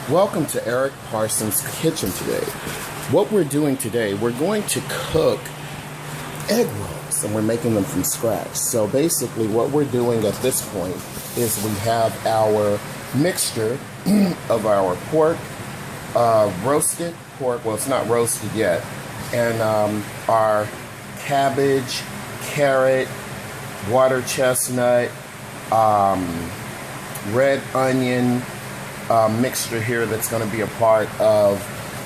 Welcome to Eric Parsons' Kitchen today. What we're doing today, we're going to cook egg rolls, and we're making them from scratch. So basically what we're doing at this point is we have our mixture of our pork, roasted pork, well, it's not roasted yet, and our cabbage, carrot, water chestnut, red onion mixture here that's going to be a part of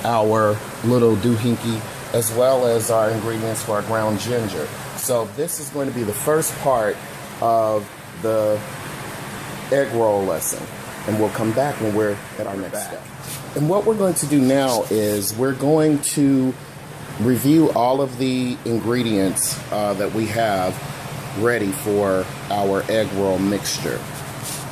our little doohickey, as well as our ingredients for our ground ginger. So this is going to be the first part of the egg roll lesson, and we'll come back when we're at our next step. And what we're going to do now is we're going to review all of the ingredients that we have ready for our egg roll mixture.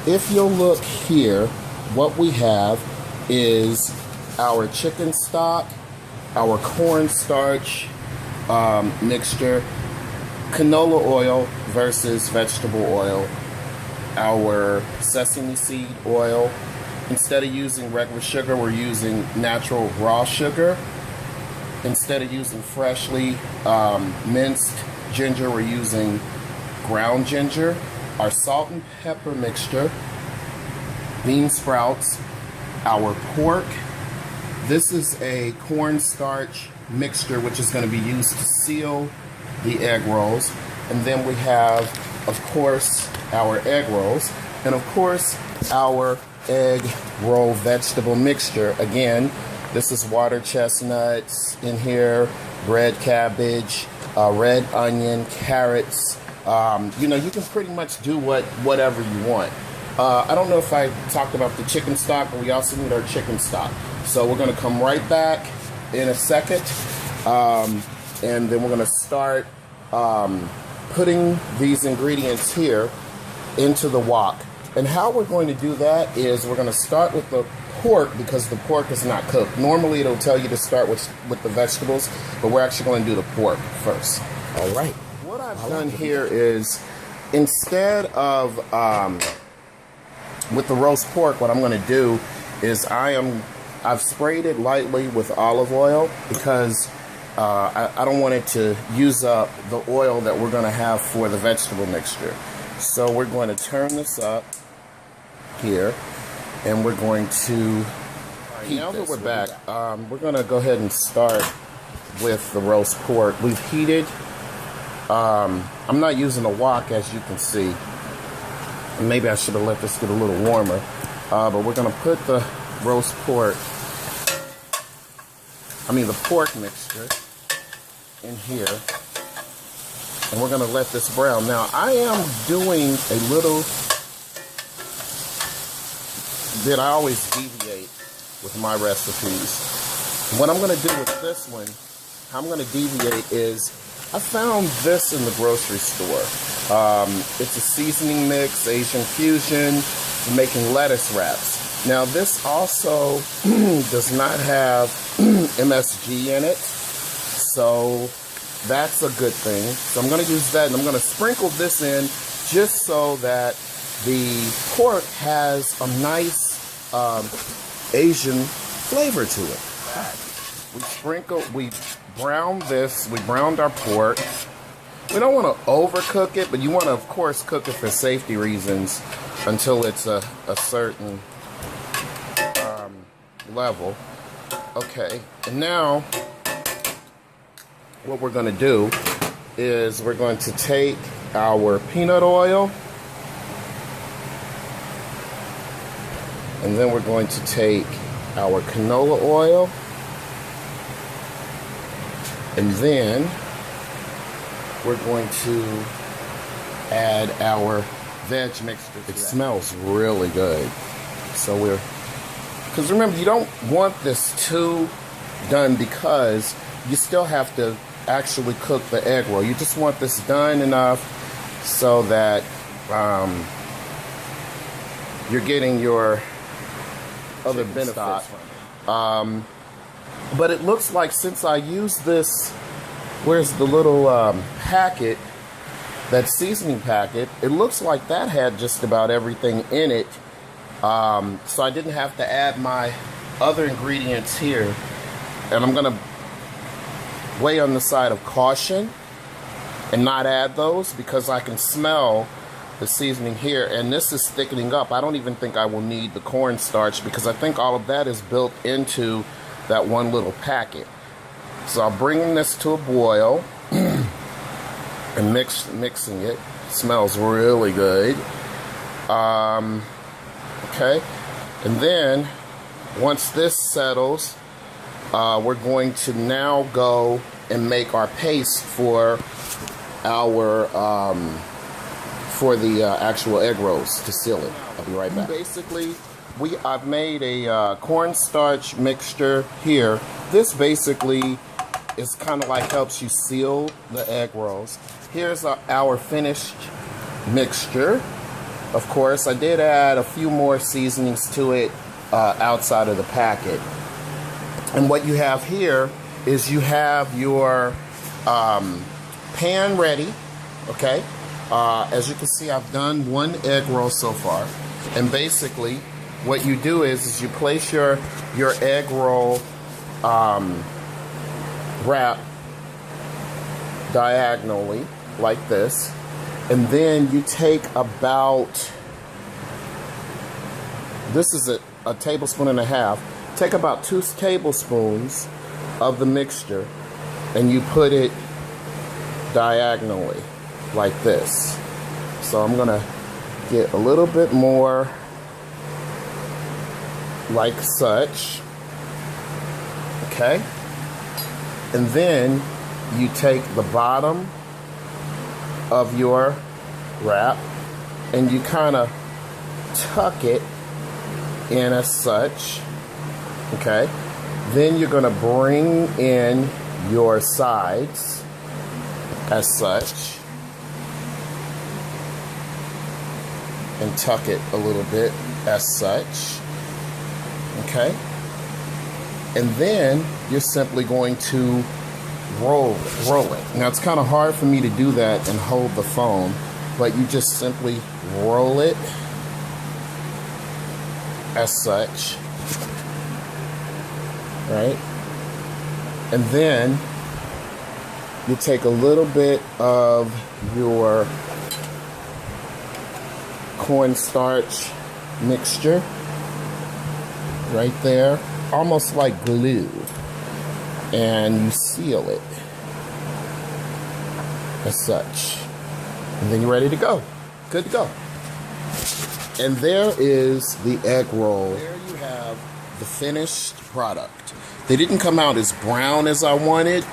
If you'll look here, what we have is our chicken stock, our cornstarch mixture, canola oil versus vegetable oil, our sesame seed oil. Instead of using regular sugar, we're using natural raw sugar. Instead of using freshly minced ginger, we're using ground ginger. Our salt and pepper mixture, bean sprouts, our pork. This is a cornstarch mixture which is going to be used to seal the egg rolls. And then we have, of course, our egg rolls, and of course our egg roll vegetable mixture. Again, this is water chestnuts in here, red cabbage, red onion, carrots. You know, you can pretty much do whatever you want. I don't know if I talked about the chicken stock, but we also need our chicken stock. So we're going to come right back in a second, and then we're going to start putting these ingredients here into the wok. And how we're going to do that is we're going to start with the pork, because the pork is not cooked. Normally it'll tell you to start with the vegetables, but we're actually going to do the pork first. All right. What I've done here is, instead of with the roast pork, what I'm going to do is I've sprayed it lightly with olive oil, because I don't want it to use up the oil that we're going to have for the vegetable mixture. So we're going to turn this up here, and we're going to heat now that we're back, we're going to go ahead and start with the roast pork. We've heated. I'm not using a wok, as you can see. Maybe I should have let this get a little warmer. But we're going to put the roast pork, the pork mixture in here. And we're going to let this brown. Now, I am doing a little bit, I always deviate with my recipes. What I'm going to do with this one, how I'm going to deviate is, I found this in the grocery store. It's a seasoning mix, Asian fusion, for making lettuce wraps. Now this also does not have MSG in it, so that's a good thing. So I'm going to use that, and I'm going to sprinkle this in just so that the pork has a nice Asian flavor to it. We browned our pork. We don't want to overcook it, but you want to, of course, cook it for safety reasons until it's a certain level. Okay, and now what we're going to do is we're going to take our peanut oil, and then we're going to take our canola oil, and then we're going to add our veg mixture. It smells really good. So because remember, you don't want this too done, because you still have to actually cook the egg roll. You just want this done enough so that you're getting your other benefits from it. But it looks like, since I used this, where's the little packet, that seasoning packet, it looks like that had just about everything in it. So I didn't have to add my other ingredients here, and I'm gonna weigh on the side of caution and not add those because I can smell the seasoning here, and this is thickening up. I don't even think I will need the cornstarch because I think all of that is built into that one little packet. So I'll bring this to a boil and mixing it. Smells really good. Okay, and then once this settles, we're going to now go and make our paste for our actual egg rolls to seal it. I'll be right back. Basically, I've made a cornstarch mixture here. This basically is kind of like helps you seal the egg rolls. Here's our finished mixture. Of course, I did add a few more seasonings to it outside of the packet. And what you have here is you have your pan ready, okay? As you can see, I've done one egg roll so far. And basically, what you do is you place your egg roll wrap diagonally like this, and then you take about, this is a tablespoon and a half, take about 2 tablespoons of the mixture and you put it diagonally like this. So I'm gonna get a little bit more like such, okay? And then you take the bottom of your wrap and you kind of tuck it in as such, okay? Then you're gonna bring in your sides as such and tuck it a little bit as such, okay? And then you're simply going to roll it. Now it's kind of hard for me to do that and hold the phone, but you just simply roll it as such, right? And then you take a little bit of your cornstarch mixture right there, almost like glue, and you seal it as such. And then you're ready to go. Good to go. And there is the egg roll. There you have the finished product. They didn't come out as brown as I wanted,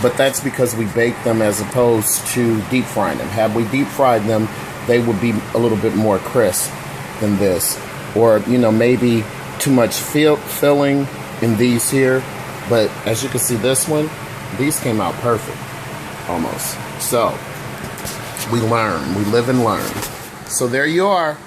but that's because we baked them as opposed to deep frying them. Had we deep fried them, they would be a little bit more crisp than this. Or, you know, maybe too much filling in these here. But as you can see, this one, these came out perfect, almost. So, we learn. We live and learn. So there you are.